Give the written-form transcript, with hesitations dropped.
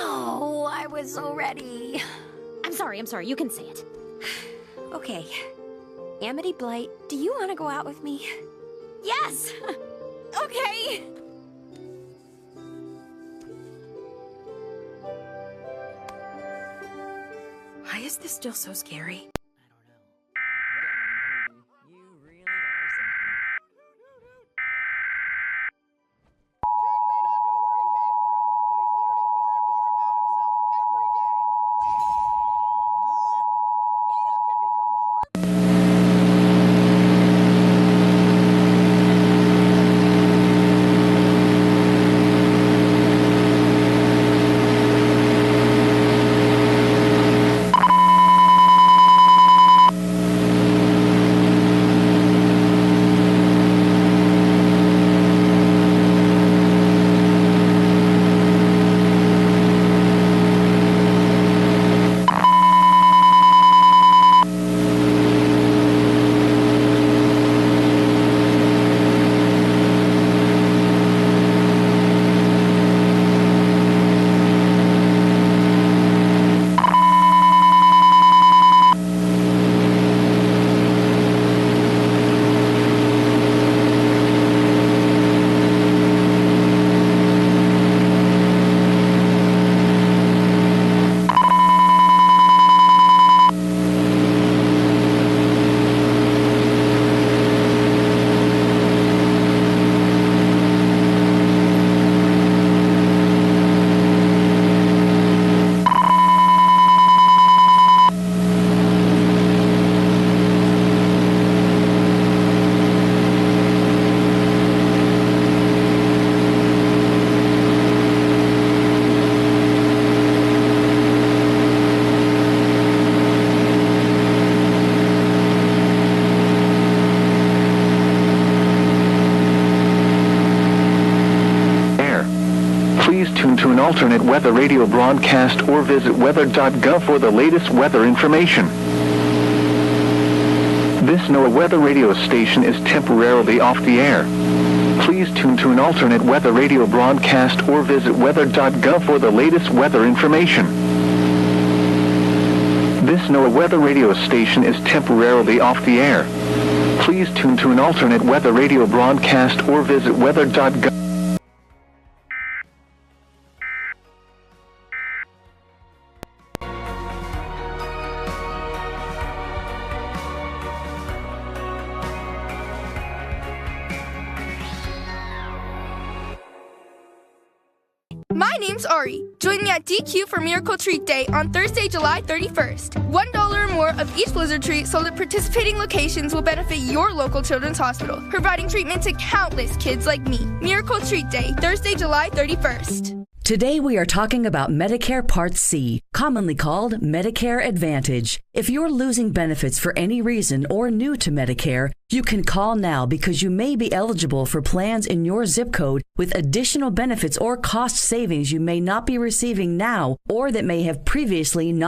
Oh, I was so ready. I'm sorry. You can say it. Okay. Amity Blight, do you want to go out with me? Yes! Okay! Why is this still so scary? Please tune to an alternate weather radio broadcast or visit weather.gov for the latest weather information. This NOAA weather radio station is temporarily off the air. Please tune to an alternate weather radio broadcast or visit weather.gov for the latest weather information. This NOAA weather radio station is temporarily off the air. Please tune to an alternate weather radio broadcast or visit weather.gov. My name's Ari. Join me at DQ for Miracle Treat Day on Thursday, July 31st. $1 or more of each Blizzard treat sold at participating locations will benefit your local children's hospital, providing treatment to countless kids like me. Miracle Treat Day, Thursday, July 31st. Today we are talking about Medicare Part C, commonly called Medicare Advantage. If you're losing benefits for any reason or new to Medicare, you can call now because you may be eligible for plans in your zip code with additional benefits or cost savings you may not be receiving now or that may have previously not